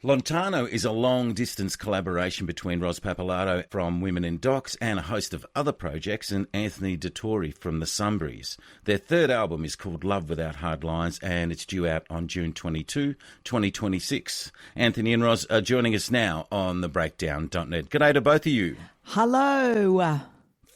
Lontano is a long-distance collaboration between Roz Pappalardo from Women in Docs and a host of other projects and Anthony Dettori from the Sunburys. Their third album is called Love Without Hard Lines and it's due out on June 22, 2026. Anthony and Roz are joining us now on the Breakdown.net. G'day to both of you. Hello.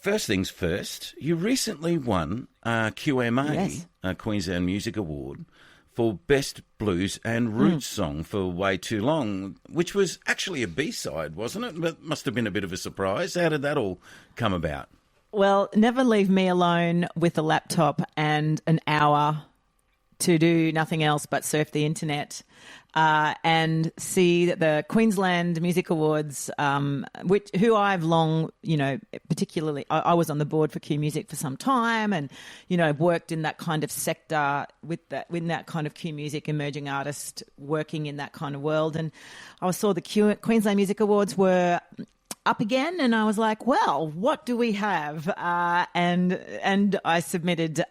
First things first, you recently won a QMA, Yes. a Queensland Music Award, for Best Blues and Roots Song for Way Too Long, which was actually a B-side, wasn't it? But must have been a bit of a surprise. How did that all come about? Well, never leave me alone with a laptop and an hour to do nothing else but surf the internet and see that the Queensland Music Awards, who I've long, particularly, I was on the board for Q Music for some time and, worked in that kind of sector with that kind of Q Music, emerging artist, working in that kind of world. And I saw the Queensland Music Awards were up again, and I was like, well, what do we have? And I submitted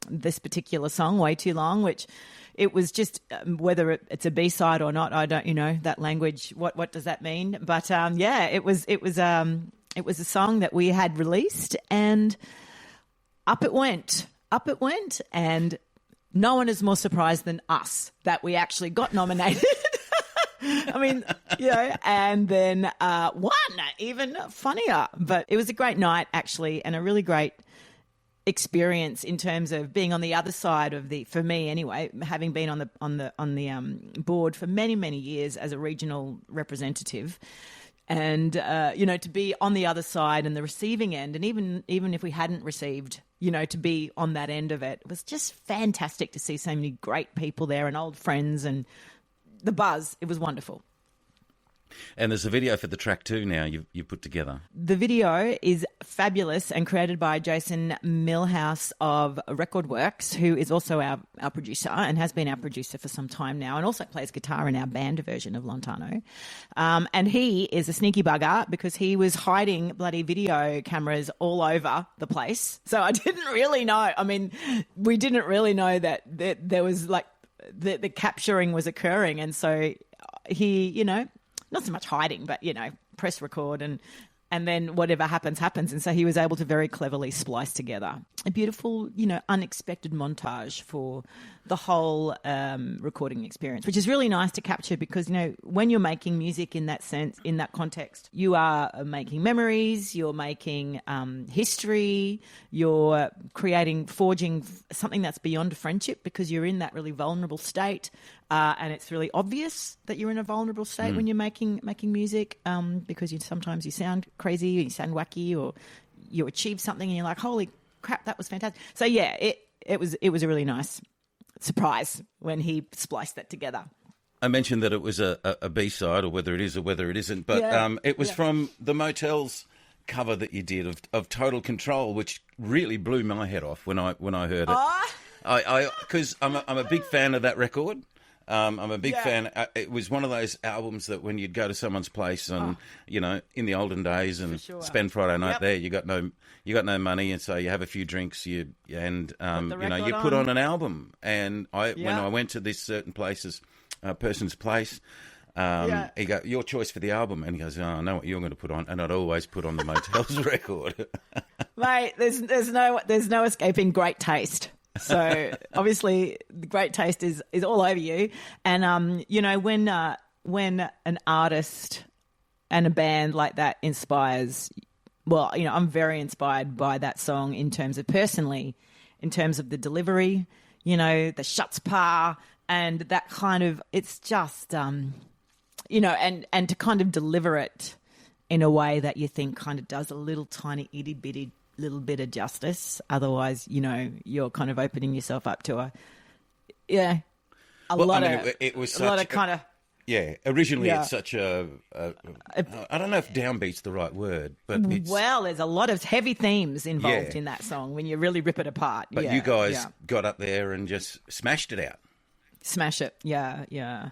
this particular song, Way Too Long, which it was just whether it's a B-side or not, I don't, that language, what does that mean? But it was a song that we had released, and up it went, and no one is more surprised than us that we actually got nominated. I mean, and then won, even funnier. But it was a great night, actually, and a really great experience in terms of being on the other side of for me anyway, having been on the board for many years as a regional representative. And, to be on the other side and the receiving end, and even if we hadn't received, to be on that end of it, was just fantastic to see so many great people there and old friends and the buzz. It was wonderful. And there's a video for the track too now you've put together. The video is fabulous and created by Jason Millhouse of Record Works, who is also our producer and has been our producer for some time now, and also plays guitar in our band version of Lontano. And he is a sneaky bugger because he was hiding bloody video cameras all over the place. So I didn't really know. I mean, we didn't really know that there was like the capturing was occurring. And so he, not so much hiding, but, press record and then whatever happens. And so he was able to very cleverly splice together a beautiful, unexpected montage for the whole recording experience, which is really nice to capture because, when you're making music in that sense, in that context, you are making memories, you're making history, you're forging something that's beyond friendship because you're in that really vulnerable state. And it's really obvious that you're in a vulnerable state when you're making music because sometimes you sound crazy, you sound wacky, or you achieve something and you're like, holy crap, that was fantastic. So yeah, it was a really nice surprise when he spliced that together. I mentioned that it was a B-side, or whether it is or whether it isn't, but it was from the Motels cover that you did of Total Control, which really blew my head off when I heard it. Because I'm a big fan of that record. I'm a big fan. It was one of those albums that when you'd go to someone's place and, in the olden days and spend Friday night there, you got no money, and so you have a few drinks, you put on an album. And when I went to this certain person's place, he goes, your choice for the album, and he goes, I know what you're going to put on, and I'd always put on the Motels record. Mate, there's no escaping great taste. So obviously the great taste is all over you. And, when an artist and a band like that inspires, well, I'm very inspired by that song in terms of the delivery, the schutzpaar and that kind of, it's just, and to kind of deliver it in a way that you think kind of does a little tiny itty bitty little bit of justice. Otherwise, you're kind of opening yourself up to it was such a kind of. Yeah, originally it's such I don't know if downbeat's the right word, but there's a lot of heavy themes involved in that song when you really rip it apart. But you guys got up there and just smashed it out. Smash it, yeah.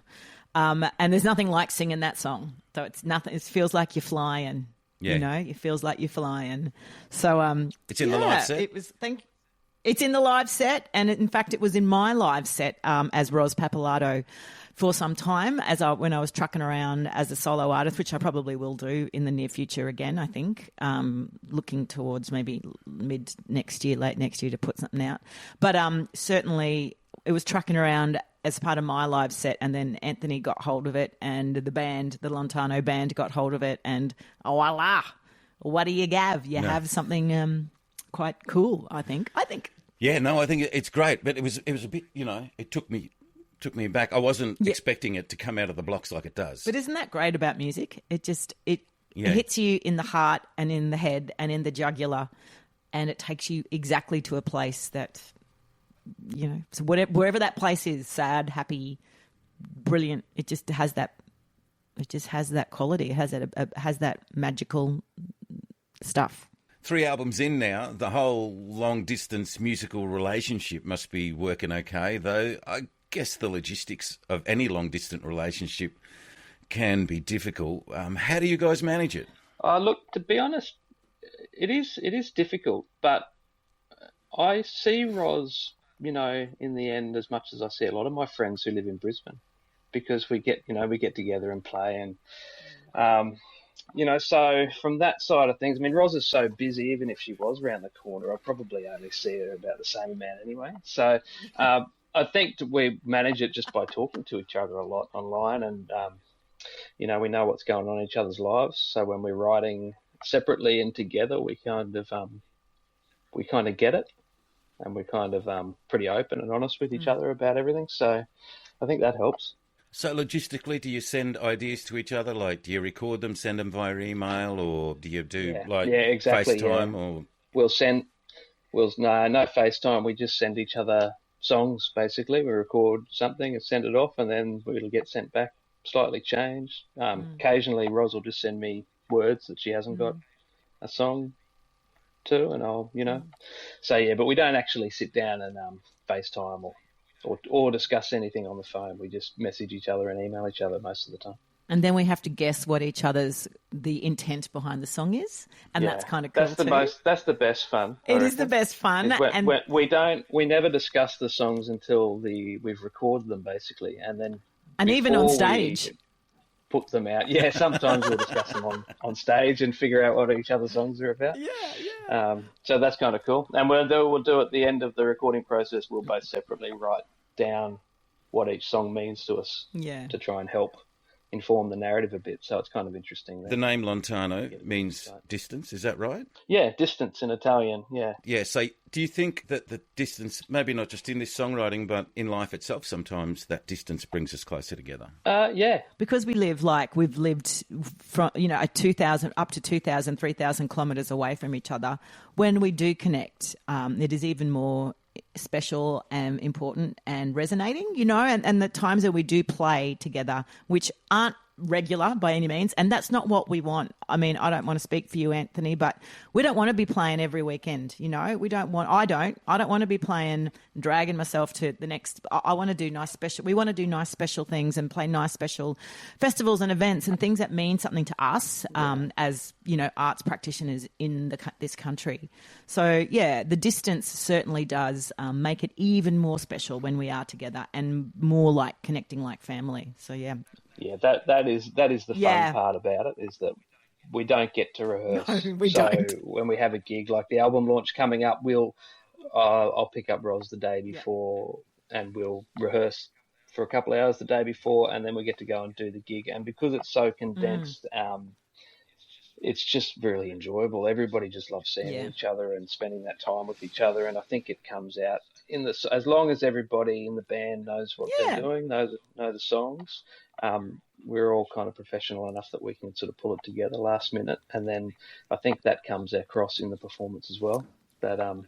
And there's nothing like singing that song. So it's nothing. It feels like you're flying. Yeah. It feels like you're flying. So it's in the live set. It was. It's in the live set, and in fact, it was in my live set as Roz Pappalardo for some time when I was trucking around as a solo artist, which I probably will do in the near future again, I think, looking towards maybe mid next year, late next year to put something out. But certainly it was trucking around as part of my live set, and then Anthony got hold of it, and the band, the Lontano band, got hold of it, and voila, what do you have? You have something quite cool, I think. Yeah, no, I think it's great, but it was a bit, it took me back. I wasn't expecting it to come out of the blocks like it does. But isn't that great about music? It hits you in the heart and in the head and in the jugular, and it takes you exactly to a place that, so wherever that place is, sad, happy, brilliant, it just has that quality. It has that magical stuff. 3 albums in now, the whole long-distance musical relationship must be working okay, though I guess the logistics of any long-distance relationship can be difficult. How do you guys manage it? Look, to be honest, it is difficult, but I see Roz, in the end, as much as I see a lot of my friends who live in Brisbane, because we get together and play and... so from that side of things, I mean, Roz is so busy, even if she was around the corner, I'd probably only see her about the same amount anyway. So I think we manage it just by talking to each other a lot online, and, we know what's going on in each other's lives. So when we're writing separately and together, we kind of get it, and we're kind of pretty open and honest with each other about everything. So I think that helps. So logistically, do you send ideas to each other? Like, do you record them, send them via email, or do you do exactly, FaceTime? Yeah. Or No FaceTime. We just send each other songs. Basically, we record something and send it off, and then it'll get sent back slightly changed. Occasionally, Roz will just send me words that she hasn't got a song to, and I'll So yeah, but we don't actually sit down and FaceTime or discuss anything on the phone. We just message each other and email each other most of the time. And then we have to guess what the intent behind the song is, and that's kind of cool too. That's the best fun. It is the best fun. We never discuss the songs until we've recorded them basically, and then even on stage. Put them out. Yeah, sometimes we'll discuss them on stage and figure out what each other's songs are about. Yeah. So that's kind of cool. And we'll do at the end of the recording process, we'll both separately write down what each song means to us to try and help inform the narrative a bit. So it's kind of interesting. The name Lontano means distance, is that right? Yeah, distance in Italian, yeah. Yeah, so do you think that the distance, maybe not just in this songwriting, but in life itself, sometimes that distance brings us closer together? Yeah. Because we've lived from, 2,000 up to 2,000, 3,000 kilometres away from each other. When we do connect, it is even more special and important and resonating, and the times that we do play together, which aren't regular by any means, and that's not what we want. I mean, I don't want to speak for you, Anthony, but we don't want to be playing every weekend. I don't want to be playing, dragging myself to the next. I want to do we want to do nice special things and play nice special festivals and events and things that mean something to us as arts practitioners in this country. So yeah, the distance certainly does make it even more special when we are together and more like connecting like family. So yeah. Yeah, that is the fun part about it, is that we don't get to rehearse. No, we don't. When we have a gig, like the album launch coming up, I'll pick up Roz the day before and we'll rehearse for a couple of hours the day before, and then we get to go and do the gig. And because it's so condensed, it's just really enjoyable. Everybody just loves seeing each other and spending that time with each other, and I think it comes out as long as everybody in the band knows what they're doing, know the songs. We're all kind of professional enough that we can sort of pull it together last minute, and then I think that comes across in the performance as well. That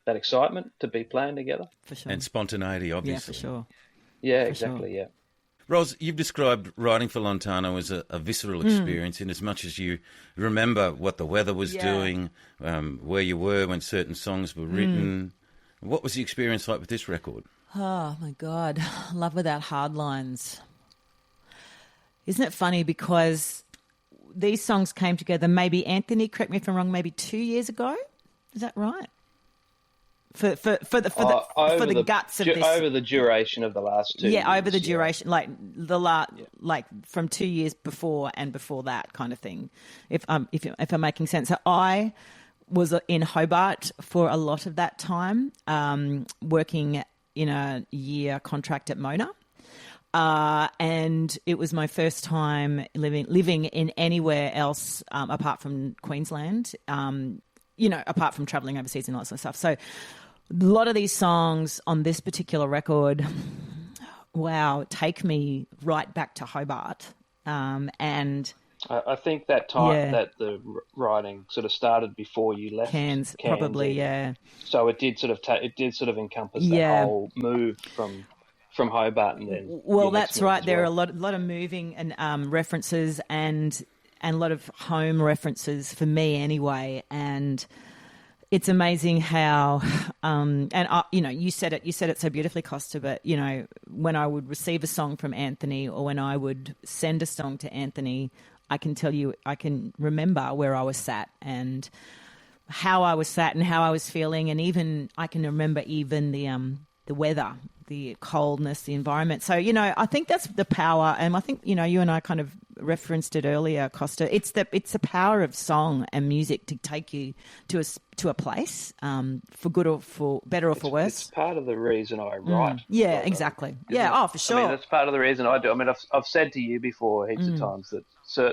excitement to be playing together, for sure, and spontaneity, obviously. Yeah, for sure. Yeah, exactly. Sure. Yeah. Roz, you've described writing for Lontano as a visceral experience, in as much as you remember what the weather was doing, where you were when certain songs were written. What was the experience like with this record? Oh, my God. Love Without Hard Lines. Isn't it funny, because these songs came together maybe, Anthony, correct me if I'm wrong, maybe 2 years ago? Is that right? for the guts of this over the duration of the last 2 years. Yeah, over the duration, like like from 2 years before and before that kind of thing. If I'm making sense, so I was in Hobart for a lot of that time, working in a year contract at Mona. And it was my first time living in anywhere else apart from Queensland, apart from travelling overseas and all that sort of stuff. So a lot of these songs on this particular record, wow, take me right back to Hobart. And I think that time that the writing sort of started before you left Cairns probably, yeah. So it did sort of encompass that whole move from Hobart and then. Well, that's right. There are a lot of moving and references and a lot of home references for me anyway. And it's amazing how, you said it so beautifully, Costa. But when I would receive a song from Anthony or when I would send a song to Anthony, I can remember where I was sat and how I was sat and how I was feeling, and even I can remember even the weather, the coldness, the environment. So, I think that's the power. And I think, you and I kind of referenced it earlier, Costa. It's the power of song and music to take you to a place, for good or for better or for worse. It's part of the reason I write. Yeah, exactly. Yeah, for sure. That's part of the reason I do. I mean, I've said to you before heaps of times that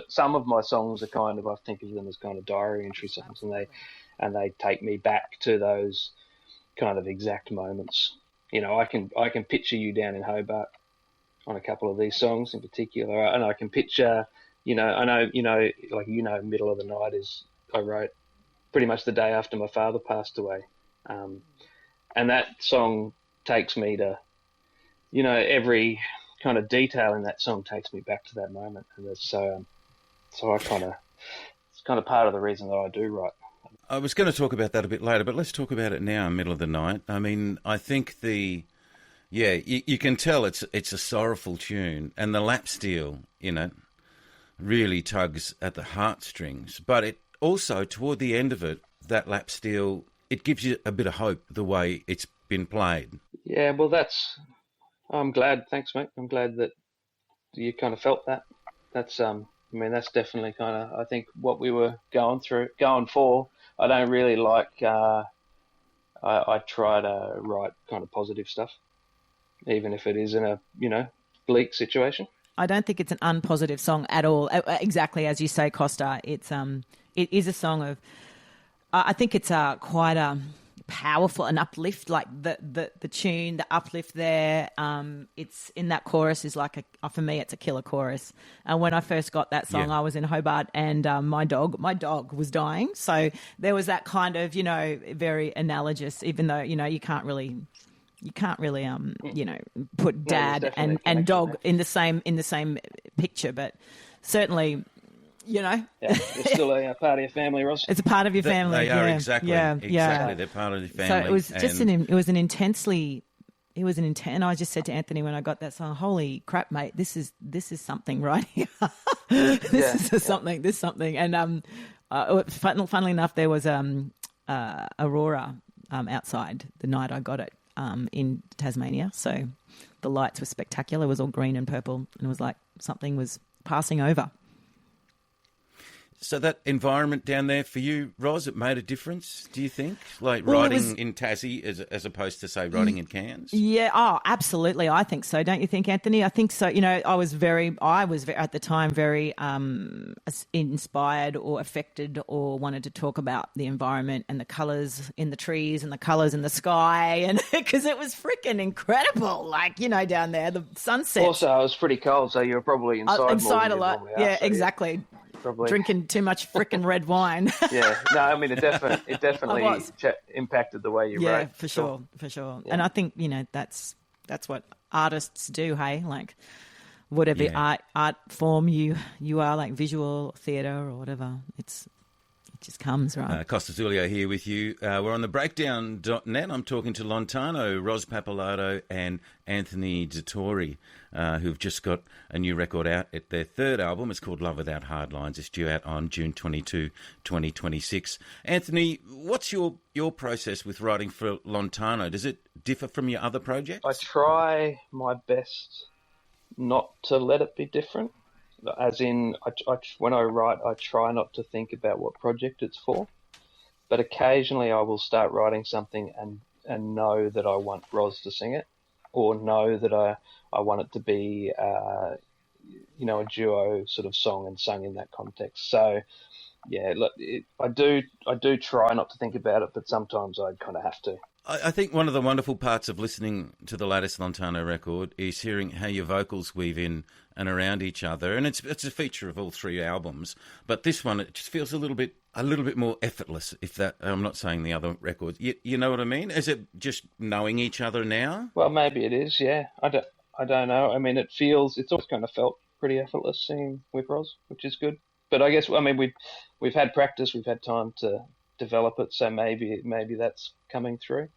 some of my songs are kind of, I think of them as kind of diary entry songs, and they take me back to those kind of exact moments. I can picture you down in Hobart on a couple of these songs in particular, and I can picture, I know, Middle of the Night I wrote pretty much the day after my father passed away, and that song takes me to, every kind of detail in that song takes me back to that moment, and so I it's kind of part of the reason that I do write. I was going to talk about that a bit later, but let's talk about it now, Middle of the Night. I mean, I think you can tell it's a sorrowful tune, and the lap steel in it really tugs at the heartstrings. But it also, toward the end of it, that lap steel, it gives you a bit of hope the way it's been played. Yeah, well, I'm glad. Thanks, mate. I'm glad that you kind of felt that. That's that's definitely kind of, I think, what we were going for. I don't really like, I try to write kind of positive stuff, even if it is in a, bleak situation. I don't think it's an unpositive song at all. Exactly as you say, Costa. It is a song of, I think it's quite a powerful, an uplift, like the tune, the uplift there. It's in that chorus is like for me, it's a killer chorus. And when I first got that song, I was in Hobart, and my dog was dying. So there was that kind of, very analogous, even though, you can't really put dad and dog in the same picture, but certainly, Yeah, it's still a part of your family, Roz. It's a part of your family. They are, yeah. exactly. Yeah. Exactly, they're part of your family. So it was just and I just said to Anthony when I got that song, holy crap, mate, this is something right here. This is something. And funnily enough, there was Aurora outside the night I got it in Tasmania. So the lights were spectacular. It was all green and purple, and it was like something was passing over. So that environment down there for you, Roz, it made a difference, do you think? Like writing in Tassie as opposed to, say, writing in Cairns? Yeah, absolutely. I think so. Don't you think, Anthony? I think so. I was at the time very inspired or affected or wanted to talk about the environment and the colours in the trees and the colours in the sky, and because it was freaking incredible, like, down there, the sunset. Also, it was pretty cold, so you were probably inside a lot. Yeah, exactly. Probably drinking too much frickin' red wine. Yeah, no, I mean it definitely impacted the way you wrote. Yeah, for sure. Yeah. And I think that's what artists do. Hey, like whatever art form you are, like visual theatre or whatever. It's It just comes, right? Costa Zulio here with you. We're on the breakdown.net. I'm talking to Lontano, Roz Pappalardo and Anthony Dettori, who've just got a new record out at their third album. It's called Love Without Hard Lines. It's due out on June 22, 2026. Anthony, what's your process with writing for Lontano? Does it differ from your other projects? I try my best not to let it be different. As in, when I write, I try not to think about what project it's for. But occasionally I will start writing something and know that I want Roz to sing it, or know that I want it to be, a duo sort of song and sung in that context. So, yeah, look, I do try not to think about it, but sometimes I kind of have to. I think one of the wonderful parts of listening to the latest Lontano record is hearing how your vocals weave in and around each other, and it's a feature of all three albums. But this one, it just feels a little bit more effortless. If that, I'm not saying the other records. You know what I mean? Is it just knowing each other now? Well, maybe it is. Yeah, I don't know. I mean, it's always kind of felt pretty effortless singing with Roz, which is good. But I guess, I mean, we've had practice, we've had time to develop it, so maybe that's coming through.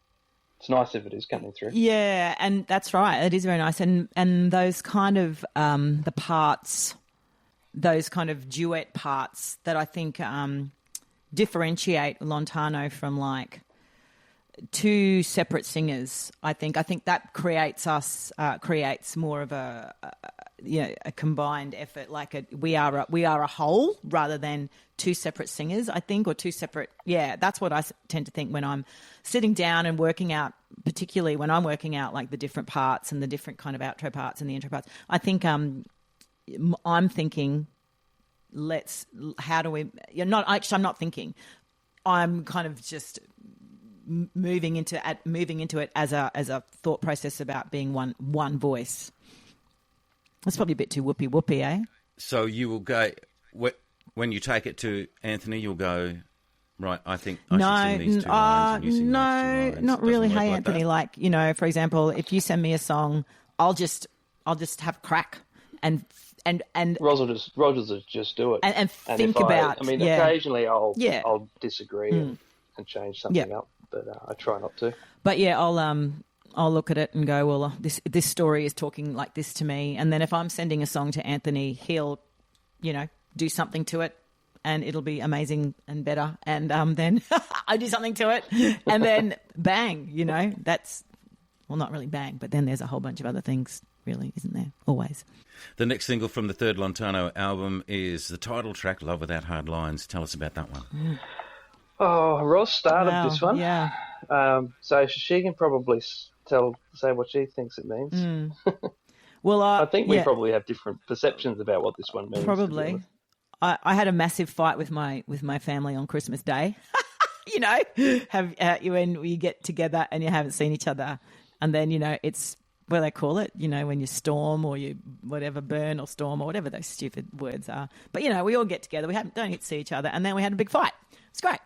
It's nice if it is coming through. Yeah, and that's right. It is very nice. And those kind of the parts, those kind of duet parts that I think differentiate Lontano from like two separate singers. I think that creates more of a combined effort. Like we are a whole rather than two separate singers, I think, or two separate. Yeah, that's what I tend to think when I'm sitting down and working out, particularly when I'm working out like the different parts and the different kind of outro parts and the intro parts. I think I'm thinking, how do we? I'm not thinking. I'm kind of just moving into it as a thought process about being one voice. That's probably a bit too whoopee, eh? So you will go, when you take it to Anthony, you'll go, right, I think I should sing these two lines and you sing those two lines. Not really. Hey, like Anthony, that? like, for example, if you send me a song, I'll just have a crack and Roz will just do it and think about. Occasionally I'll disagree and change something up, but I try not to. But yeah, I'll look at it and go, well, this story is talking like this to me. And then if I'm sending a song to Anthony, he'll, do something to it and it'll be amazing and better. And then I do something to it and then bang, that's, well, not really bang, but then there's a whole bunch of other things, really, isn't there? Always. The next single from the third Lontano album is the title track, Love Without Hard Lines. Tell us about that one. Oh, Roz started this one. Yeah. So she can probably say what she thinks it means. Well, I think we probably have different perceptions about what this one means. Probably. I had a massive fight with my family on Christmas Day. When you get together and you haven't seen each other, and then it's what they call it. When you storm or you burn or storm or whatever those stupid words are. But we all get together. We don't get to see each other, and then we had a big fight. It's great.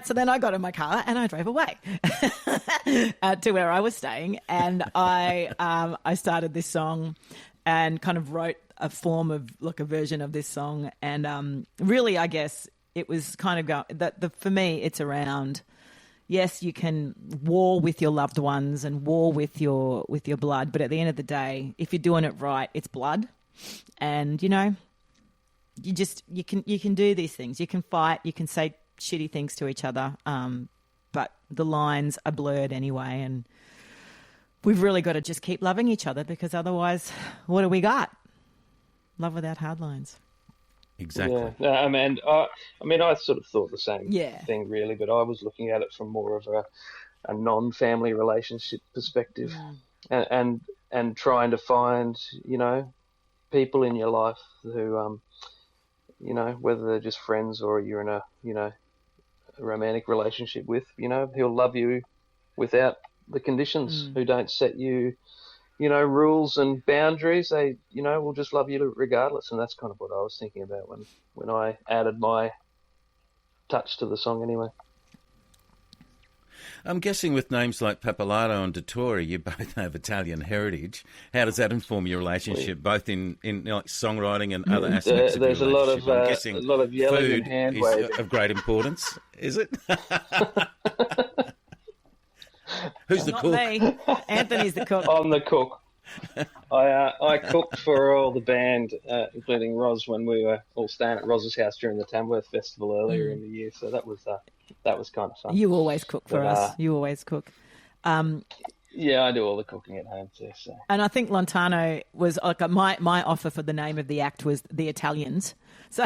So then I got in my car and I drove away to where I was staying, and I started this song and kind of wrote a form of like a version of this song, and really I guess it was kind of for me it's around, yes, you can war with your loved ones and war with your blood, but at the end of the day, if you're doing it right, it's blood, and you can do these things. You can fight, you can say shitty things to each other, but the lines are blurred anyway, and we've really got to just keep loving each other, because otherwise, what do we got? Love without hard lines. Exactly. Yeah, I sort of thought the same thing, really, but I was looking at it from more of a non-family relationship perspective, and trying to find, people in your life who, whether they're just friends or you're in a romantic relationship with, who'll love you without the conditions, who don't set you, rules and boundaries. They, will just love you regardless. And that's kind of what I was thinking about when I added my touch to the song anyway. I'm guessing with names like Pappalardo and Dettori, you both have Italian heritage. How does that inform your relationship, both in like songwriting and other aspects of your relationship? I'm guessing a lot of yelling and food hand is waving. of great importance, is it? Who's the Not cook? me. Anthony's the cook. I'm the cook. I cooked for all the band, including Roz, when we were all staying at Roz's house during the Tamworth Festival earlier in the year. So that was kind of fun. You always cook for us. You always cook. Yeah, I do all the cooking at home too. So. And I think Lontano was like my offer for the name of the act was the Italians. So.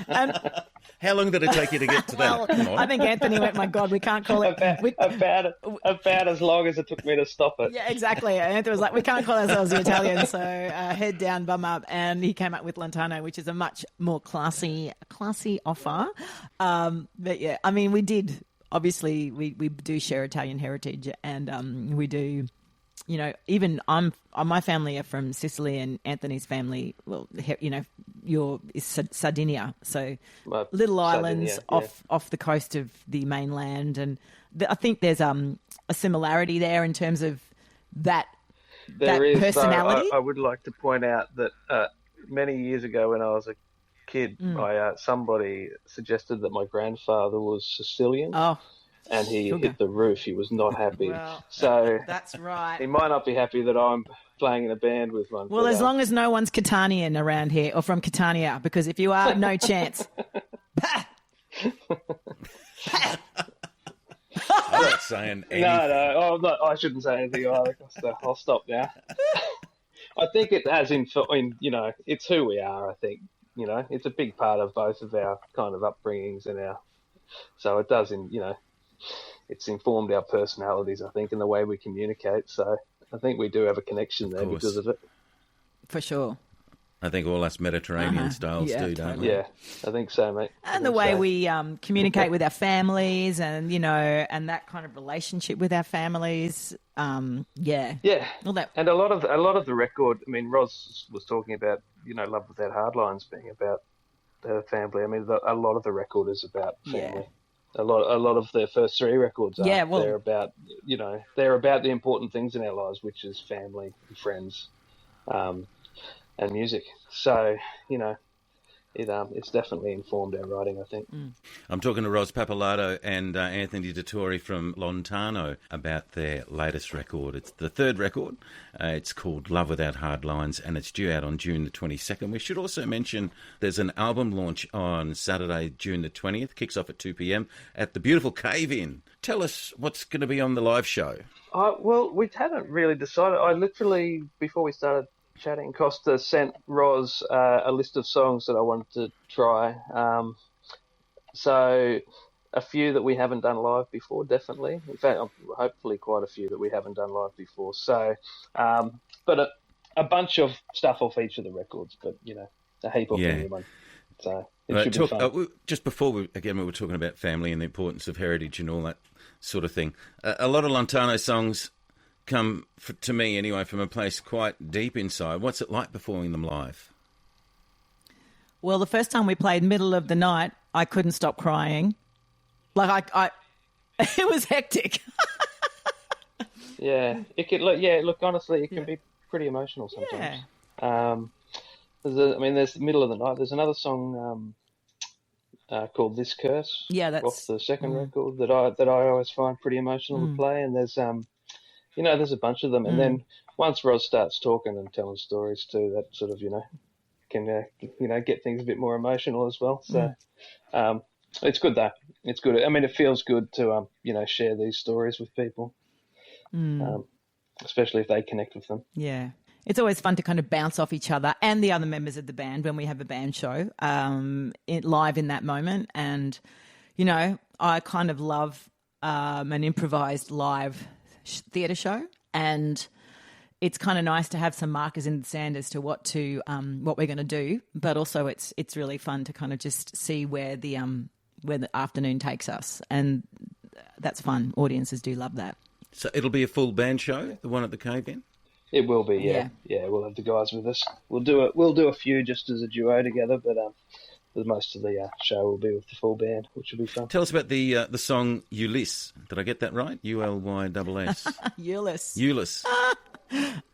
and How long did it take you to get to that? well, I think Anthony went, my God, we can't call it. About as long as it took me to stop it. Yeah, exactly. Anthony was like, we can't call ourselves the Italians, so head down, bum up. And he came up with Lontano, which is a much more classy offer. But yeah, I mean, we did, obviously, we do share Italian heritage, and we do. You know, even my family are from Sicily, and Anthony's family, well, you know, is Sardinia, so little islands off the coast of the mainland, and I think there's a similarity there in terms of that personality. I would like to point out that many years ago, when I was a kid, somebody suggested that my grandfather was Sicilian. Oh. And he hit the roof. He was not happy. Well, so that's right. He might not be happy that I'm playing in a band with one. Well, as long as no one's Catanian around here or from Catania, because if you are, no chance. I'm not saying anything. No, I shouldn't say anything either. So I'll stop now. I think it has in you know, it's who we are. I think, you know, it's a big part of both of our kind of upbringings so it does it's informed our personalities, I think, and the way we communicate. So I think we do have a connection there because of it. For sure. I think all us Mediterranean styles do, don't we? Yeah, I think so, mate. And the way we communicate with our families, and you know, and that kind of relationship with our families. Yeah. All that. And a lot of the record. I mean, Roz was talking about, you know, Love Without Hard Lines being about her family. I mean, a lot of the record is about family. Yeah. A lot of their first three records are. Yeah, well, they're about, you know, they're about the important things in our lives, which is family and friends, and music. So, you know, it's definitely informed our writing, I think. I'm talking to Roz Pappalardo and Anthony Dettori from Lontano about their latest record. It's the third record. It's called Love Without Hard Lines, and it's due out on June the 22nd. We should also mention there's an album launch on Saturday, June the 20th. Kicks off at 2 p.m. at the beautiful Cave Inn. Tell us what's going to be on the live show. Well, we hadn't really decided. I literally, before we started chatting, Costa sent Roz a list of songs that I wanted to try. So a few that we haven't done live before, definitely. In fact, hopefully quite a few that we haven't done live before. So, but a bunch of stuff off each of the records, but, you know, a heap of new one. So it should be fun. Just before we were talking about family and the importance of heritage and all that sort of thing. A lot of Lontano songs come, to me anyway, from a place quite deep inside. What's it like performing them live? Well, the first time we played middle of the night, I couldn't stop crying. Like I it was hectic. Yeah, it could look. Yeah, look, honestly, it can be pretty emotional sometimes. Yeah. There's the middle of the night. There's another song called "This Curse." Yeah, that's off the second record that I always find pretty emotional to play. And there's you know, there's a bunch of them. And then once Roz starts talking and telling stories too, that sort of, you know, can, you know, get things a bit more emotional as well. So it's good, though. It's good. I mean, it feels good to, you know, share these stories with people, especially if they connect with them. Yeah. It's always fun to kind of bounce off each other and the other members of the band when we have a band show live in that moment. And, you know, I kind of love an improvised live theatre show, and it's kind of nice to have some markers in the sand as to what we're going to do, but also it's really fun to kind of just see where the afternoon takes us, and that's fun. Audiences do love that. So it'll be a full band show, the one at the Cave Inn? It will be, yeah. We'll have the guys with us. We'll do a few just as a duo together, but most of the show will be with the full band, which will be fun. Tell us about the song Ulysses. Did I get that right? ULYSS. Ulysses. Ulysses.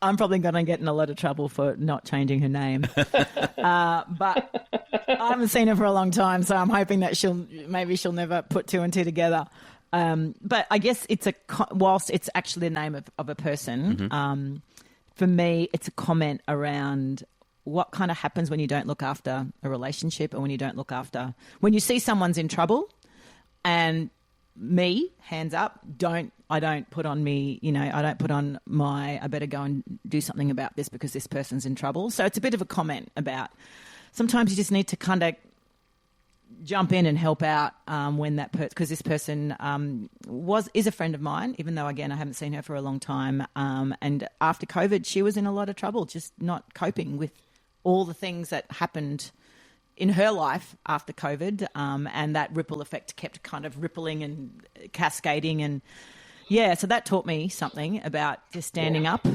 I'm probably going to get in a lot of trouble for not changing her name. But I haven't seen her for a long time, so I'm hoping that she'll never put two and two together. But I guess whilst it's actually the name of a person, for me, it's a comment around what kind of happens when you don't look after a relationship, or when when you see someone's in trouble. And me, hands up, I don't put on I better go and do something about this because this person's in trouble. So it's a bit of a comment about sometimes you just need to kind of jump in and help out when that because this person is a friend of mine, even though, again, I haven't seen her for a long time. And after COVID, she was in a lot of trouble, just not coping with all the things that happened in her life after COVID, and that ripple effect kept kind of rippling and cascading. And, so that taught me something about just standing up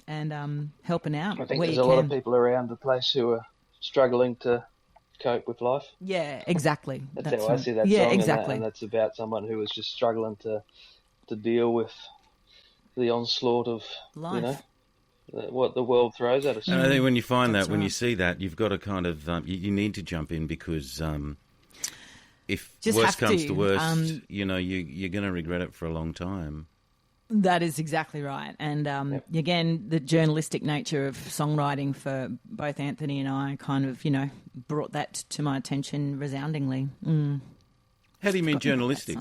and helping out. I think there's a lot of people around the place who are struggling to cope with life. Yeah, exactly. That's how I see that yeah, song. exactly. And that's about someone who was just struggling to deal with the onslaught of life. What the world throws at us. And I think when you find that, when you see that, you've got to kind of you need to jump in, because if worst comes to worst, you're going to regret it for a long time. That is exactly right. And again, the journalistic nature of songwriting for both Anthony and I kind of, brought that to my attention resoundingly. How do you mean journalistic?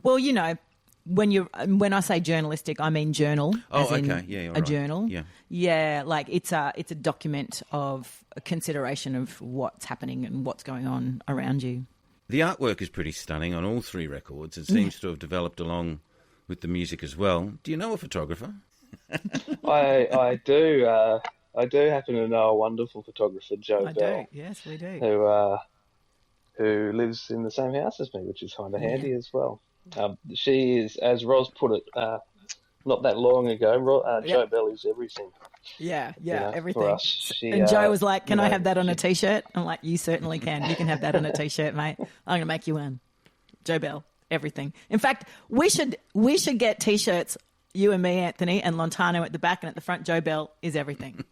Well, when I say journalistic, I mean journal. Oh, okay. Yeah, a right. journal. Yeah. Yeah, like it's a document of a consideration of what's happening and what's going on around you. The artwork is pretty stunning on all three records. It seems to have developed along with the music as well. Do you know a photographer? I do. I do happen to know a wonderful photographer, Joe Bell. Yes, we do. Who lives in the same house as me, which is kind of handy as well. She is, as Roz put it, not that long ago. Joe Bell is everything. Yeah, everything. For us. And Joe was like, "Can I have that on a T-shirt?" I'm like, "You certainly can. You can have that on a T-shirt, mate. I'm going to make you one." Joe Bell, everything. In fact, we should get T-shirts. You and me, Anthony, and Lontano at the back, and at the front, Joe Bell is everything.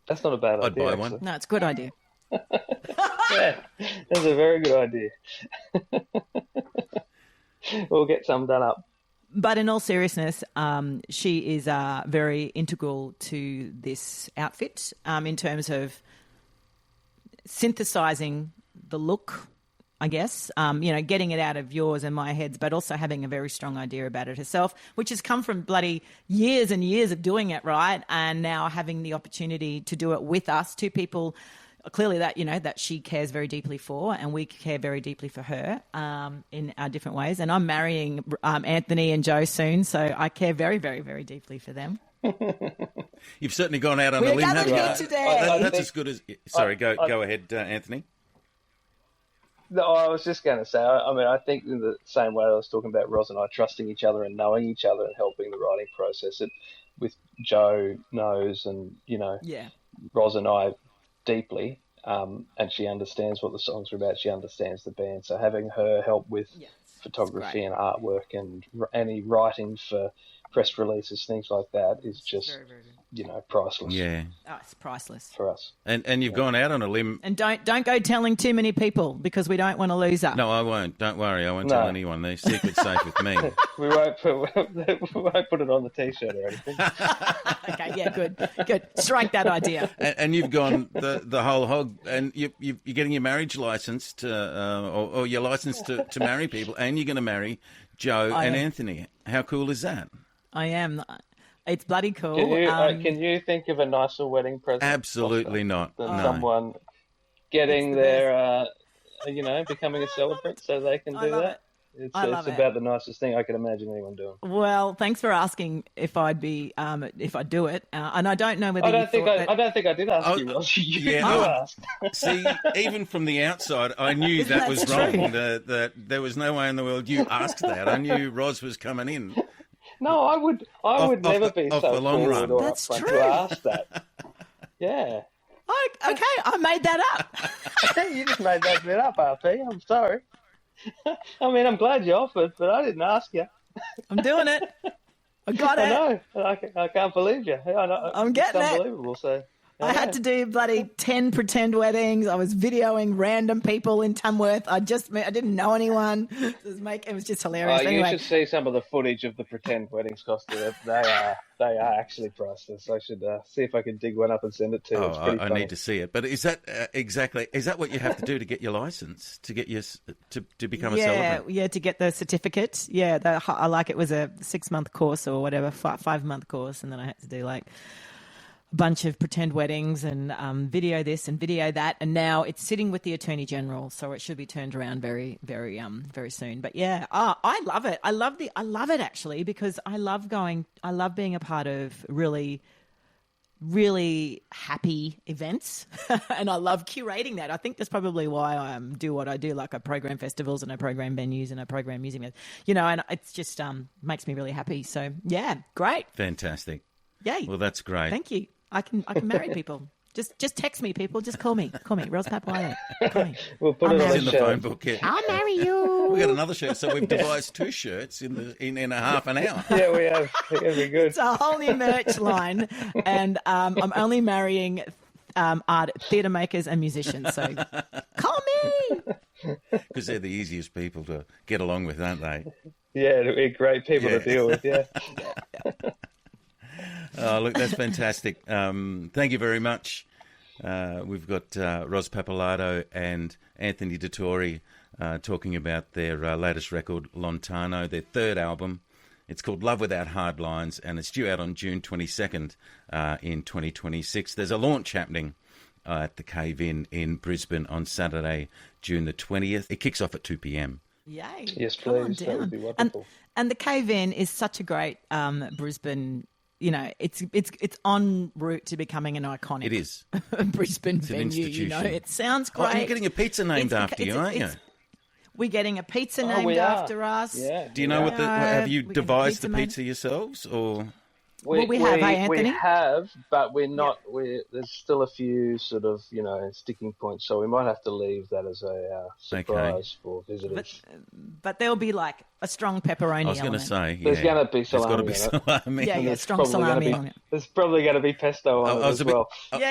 That's not a bad idea. I'd buy one. Actually. No, it's a good idea. Yeah, that's a very good idea. We'll get some done up. But in all seriousness, she is very integral to this outfit in terms of synthesizing the look, I guess, getting it out of yours and my heads, but also having a very strong idea about it herself, which has come from bloody years and years of doing it, right? And now having the opportunity to do it with us, two people clearly that she cares very deeply for, and we care very deeply for her in our different ways. And I'm marrying Anthony and Joe soon, so I care very, very, very deeply for them. You've certainly gone out on a limb, haven't you? Today. That's as good as... Sorry, go ahead, Anthony. No, I was just going to say, I think in the same way I was talking about Roz and I trusting each other and knowing each other and helping the writing process, with Joe knows and, Roz and I deeply, and she understands what the songs are about. She understands the band. So having her help with photography and artwork and any writing for press releases, things like that, is just very, very priceless. Yeah, it's priceless for us. And you've gone out on a limb. And don't go telling too many people, because we don't want to lose her. No, I won't. Don't worry, I won't tell anyone. The secret's safe with me. we won't put it on the T-shirt or anything. Okay, yeah, good. Strike that idea. And you've gone the whole hog, and you're getting your marriage license or your license to marry people, and you're going to marry Joe and Anthony. How cool is that? I am. It's bloody cool. Can you think of a nicer wedding present? Absolutely not. Than someone getting their, becoming a celebrant so they can do that. It's about the nicest thing I can imagine anyone doing. Well, thanks for asking if I'd be if I'd do it, and I don't know whether I don't think I did ask you, Ross. You asked. See, even from the outside, I knew that was wrong. That there was no way in the world you asked that. I knew Roz was coming in. No, I would never be so forward or That's upfront true. to ask that. Yeah. Okay, I made that up. You just made that bit up, RP. I'm sorry. I mean, I'm glad you offered, but I didn't ask you. I'm doing it. I got it. I know. I can't believe you. I know. I'm getting it's it. unbelievable. So I had to do bloody 10 pretend weddings. I was videoing random people in Tamworth. I didn't know anyone. It was just hilarious. Anyway. You should see some of the footage of the pretend weddings, Costa. They are actually priceless. I should see if I can dig one up and send it to you. It's pretty funny. I need to see it. But is that is that what you have to do to get your license, to get your to become a celebrant? Yeah, to get the certificate. Yeah, it was a 6-month course or whatever, 5-month course, and then I had to do like a bunch of pretend weddings and video this and video that, and now it's sitting with the Attorney General, so it should be turned around very, very, very soon. But yeah, I love it. I love it actually, because I love being a part of really, really happy events, and I love curating that. I think that's probably why I do what I do. Like I program festivals and I program venues and I program music, and it's just makes me really happy. So yeah, great, fantastic. Yay! Well, that's great. Thank you. I can marry people. Just text me, people. Just call me. Roz Pappalardo. Call me. We'll put it in the phone book. Yeah. I'll marry you. We got another shirt, so we've devised 2 shirts in a half an hour. Yeah, we have. It's gonna be good. It's a whole new merch line, and I'm only marrying theatre makers and musicians. So call me. Because they're the easiest people to get along with, aren't they? Yeah, they're great people to deal with. Yeah. Oh, look, that's fantastic. Thank you very much. We've got Roz Pappalardo and Anthony Dettori talking about their latest record, Lontano, their 3rd album. It's called Love Without Hard Lines, and it's due out on June 22nd in 2026. There's a launch happening at the Cave in Brisbane on Saturday, June the 20th. It kicks off at 2 p.m. Yay. Yes, please. That would be wonderful. And the Cave In is such a great Brisbane. It's en route to becoming an iconic. It is. Brisbane venue. It sounds great. Oh, you're getting a pizza named after you, aren't you? We're getting a pizza named after us. Yeah. Do you know have you devised the pizza yourselves, or? We have, Anthony? We have, but we're not. There's still a few sort of sticking points, so we might have to leave that as a surprise for visitors. But there'll be like a strong pepperoni. I was going to say, there's going to be salami. There's got to be salami. Yeah, strong salami on it. There's probably going to be pesto on it as well. I'm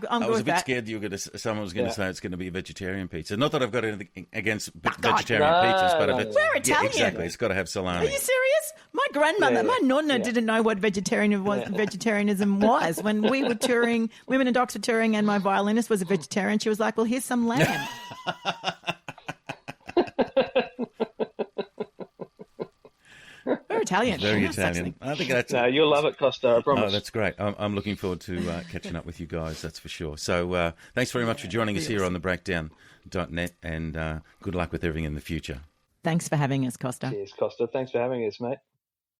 I was a bit that. scared someone was going to say it's going to be a vegetarian pizza. Not that I've got anything against vegetarian pizzas, but we're Italian. Yeah, exactly, it's got to have salami. Are you serious? My grandmother, my nonna, didn't know what vegetarianism was. When we were touring, Women and Docs were touring, and my violinist was a vegetarian. She was like, "Well, here's some lamb." We're Italian. Very Italian. I think that's. No, you'll love it, Costa. I promise. Oh, that's great. I'm looking forward to catching up with you guys. That's for sure. So thanks very much for joining us here on the Breakdown.net, and good luck with everything in the future. Thanks for having us, Costa. Cheers, Costa. Thanks for having us, mate.